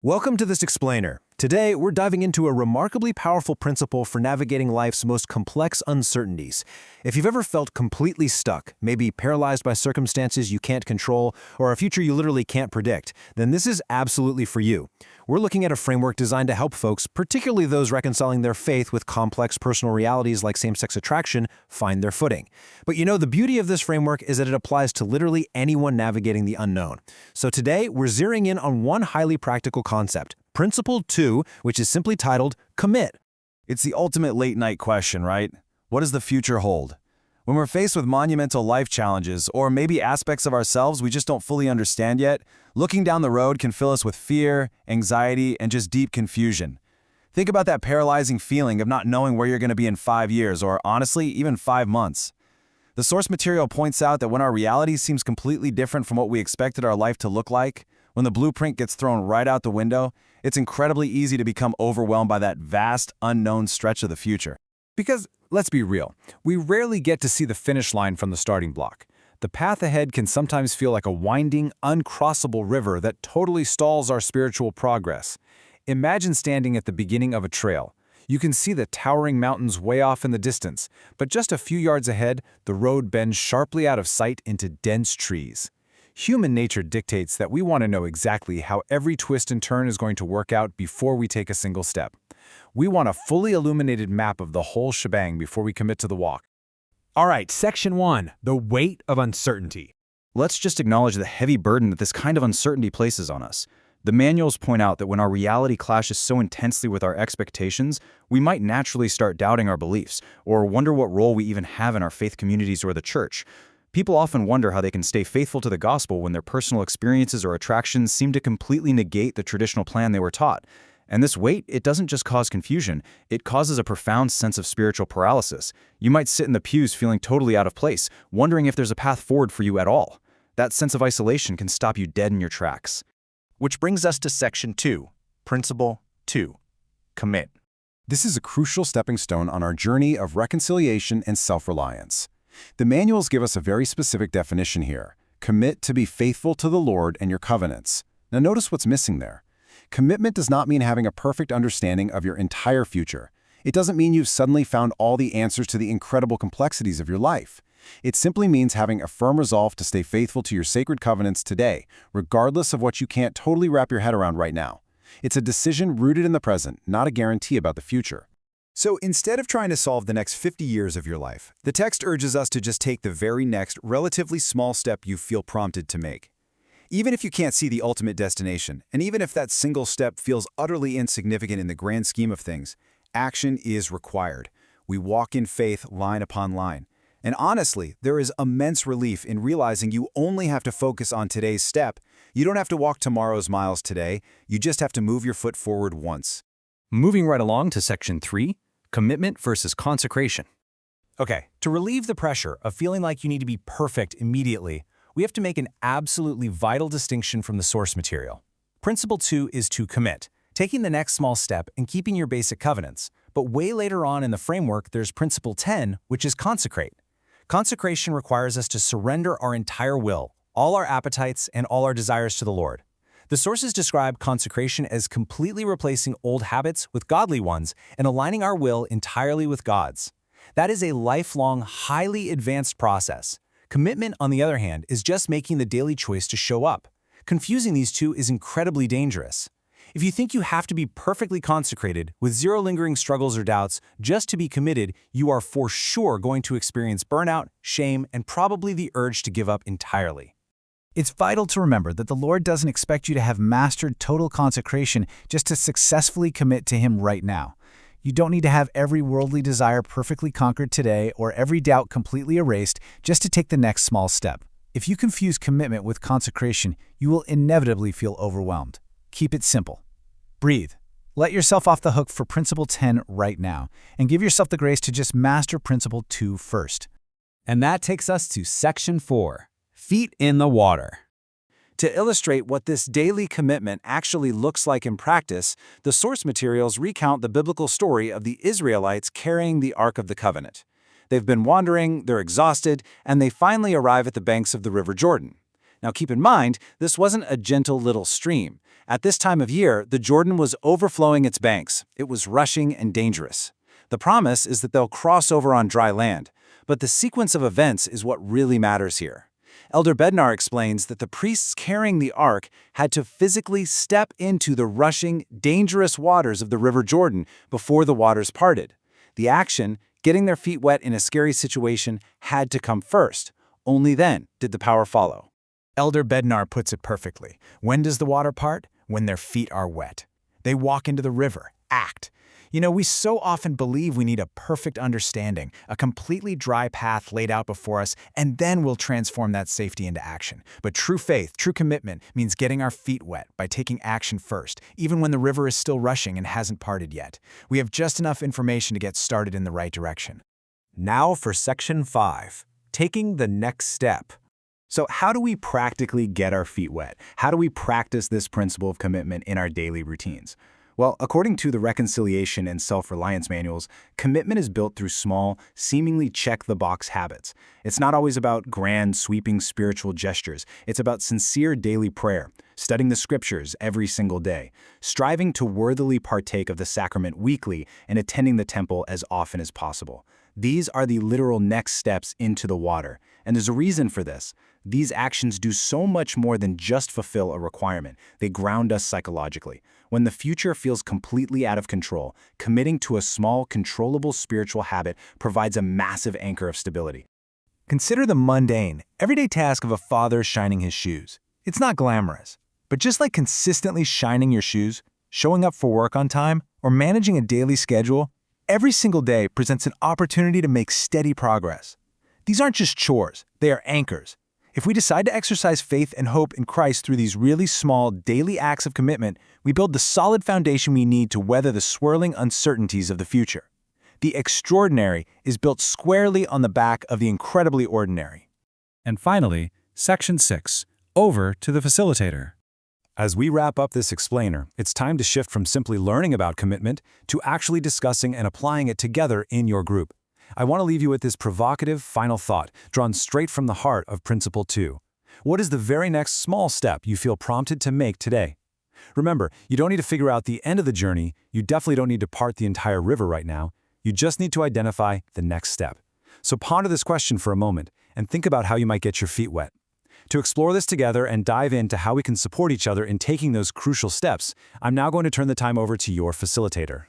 Welcome to this explainer. Today, we're diving into a remarkably powerful principle for navigating life's most complex uncertainties. If you've ever felt completely stuck, maybe paralyzed by circumstances you can't control, or a future you literally can't predict, then this is absolutely for you. We're looking at a framework designed to help folks, particularly those reconciling their faith with complex personal realities like same-sex attraction, find their footing. But the beauty of this framework is that it applies to literally anyone navigating the unknown. So today, we're zeroing in on one highly practical concept, Principle 2, which is simply titled Commit. It's the ultimate late-night question, right? What does the future hold? When we're faced with monumental life challenges, or maybe aspects of ourselves we just don't fully understand yet, looking down the road can fill us with fear, anxiety, and just deep confusion. Think about that paralyzing feeling of not knowing where you're going to be in 5 years, or honestly, even 5 months. The source material points out that when our reality seems completely different from what we expected our life to look like, when the blueprint gets thrown right out the window, it's incredibly easy to become overwhelmed by that vast, unknown stretch of the future. Because, let's be real, we rarely get to see the finish line from the starting block. The path ahead can sometimes feel like a winding, uncrossable river that totally stalls our spiritual progress. Imagine standing at the beginning of a trail. You can see the towering mountains way off in the distance, but just a few yards ahead, the road bends sharply out of sight into dense trees. Human nature dictates that we want to know exactly how every twist and turn is going to work out before we take a single step. We want a fully illuminated map of the whole shebang before we commit to the walk. All right, Section 1, the weight of uncertainty. Let's just acknowledge the heavy burden that this kind of uncertainty places on us. The manuals point out that when our reality clashes so intensely with our expectations, we might naturally start doubting our beliefs, or wonder what role we even have in our faith communities or the church. People often wonder how they can stay faithful to the gospel when their personal experiences or attractions seem to completely negate the traditional plan they were taught. And this weight, it doesn't just cause confusion, it causes a profound sense of spiritual paralysis. You might sit in the pews feeling totally out of place, wondering if there's a path forward for you at all. That sense of isolation can stop you dead in your tracks. Which brings us to Section 2, Principle 2, Commit. This is a crucial stepping stone on our journey of reconciliation and self-reliance. The manuals give us a very specific definition here. Commit to be faithful to the Lord and your covenants. Now notice what's missing there. Commitment does not mean having a perfect understanding of your entire future. It doesn't mean you've suddenly found all the answers to the incredible complexities of your life. It simply means having a firm resolve to stay faithful to your sacred covenants today, regardless of what you can't totally wrap your head around right now. It's a decision rooted in the present, not a guarantee about the future. So instead of trying to solve the next 50 years of your life, the text urges us to just take the very next, relatively small step you feel prompted to make. Even if you can't see the ultimate destination, and even if that single step feels utterly insignificant in the grand scheme of things, action is required. We walk in faith line upon line. And honestly, there is immense relief in realizing you only have to focus on today's step. You don't have to walk tomorrow's miles today. You just have to move your foot forward once. Moving right along to Section 3, Commitment versus Consecration. Okay, to relieve the pressure of feeling like you need to be perfect immediately, we have to make an absolutely vital distinction from the source material. Principle 2 is to commit, taking the next small step and keeping your basic covenants. But way later on in the framework, there's Principle 10, which is consecrate. Consecration requires us to surrender our entire will, all our appetites, and all our desires to the Lord. The sources describe consecration as completely replacing old habits with godly ones and aligning our will entirely with God's. That is a lifelong, highly advanced process. Commitment, on the other hand, is just making the daily choice to show up. Confusing these two is incredibly dangerous. If you think you have to be perfectly consecrated, with zero lingering struggles or doubts, just to be committed, you are for sure going to experience burnout, shame, and probably the urge to give up entirely. It's vital to remember that the Lord doesn't expect you to have mastered total consecration just to successfully commit to Him right now. You don't need to have every worldly desire perfectly conquered today or every doubt completely erased just to take the next small step. If you confuse commitment with consecration, you will inevitably feel overwhelmed. Keep it simple. Breathe. Let yourself off the hook for Principle 10 right now, and give yourself the grace to just master Principle 2 first. And that takes us to Section 4, Feet in the Water. To illustrate what this daily commitment actually looks like in practice, the source materials recount the biblical story of the Israelites carrying the Ark of the Covenant. They've been wandering, they're exhausted, and they finally arrive at the banks of the River Jordan. Now keep in mind, this wasn't a gentle little stream. At this time of year, the Jordan was overflowing its banks. It was rushing and dangerous. The promise is that they'll cross over on dry land, but the sequence of events is what really matters here. Elder Bednar explains that the priests carrying the ark had to physically step into the rushing, dangerous waters of the River Jordan before the waters parted. The action, getting their feet wet in a scary situation, had to come first. Only then did the power follow. Elder Bednar puts it perfectly. When does the water part? When their feet are wet. They walk into the river, act. We so often believe we need a perfect understanding, a completely dry path laid out before us, and then we'll transform that safety into action. But true faith, true commitment, means getting our feet wet by taking action first, even when the river is still rushing and hasn't parted yet. We have just enough information to get started in the right direction. Now for Section 5, taking the next step. So how do we practically get our feet wet? How do we practice this principle of commitment in our daily routines? Well, according to the Reconciliation and Self-Reliance manuals, commitment is built through small, seemingly check-the-box habits. It's not always about grand, sweeping spiritual gestures. It's about sincere daily prayer, studying the scriptures every single day, striving to worthily partake of the sacrament weekly, and attending the temple as often as possible. These are the literal next steps into the water, and there's a reason for this. These actions do so much more than just fulfill a requirement. They ground us psychologically. When the future feels completely out of control, committing to a small, controllable spiritual habit provides a massive anchor of stability. Consider the mundane, everyday task of a father shining his shoes. It's not glamorous, but just like consistently shining your shoes, showing up for work on time, or managing a daily schedule, every single day presents an opportunity to make steady progress. These aren't just chores, they are anchors. If we decide to exercise faith and hope in Christ through these really small, daily acts of commitment, we build the solid foundation we need to weather the swirling uncertainties of the future. The extraordinary is built squarely on the back of the incredibly ordinary. And finally, Section 6, over to the facilitator. As we wrap up this explainer, it's time to shift from simply learning about commitment to actually discussing and applying it together in your group. I want to leave you with this provocative final thought, drawn straight from the heart of Principle 2. What is the very next small step you feel prompted to make today? Remember, you don't need to figure out the end of the journey. You definitely don't need to part the entire river right now. You just need to identify the next step. So ponder this question for a moment and think about how you might get your feet wet. To explore this together and dive into how we can support each other in taking those crucial steps, I'm now going to turn the time over to your facilitator.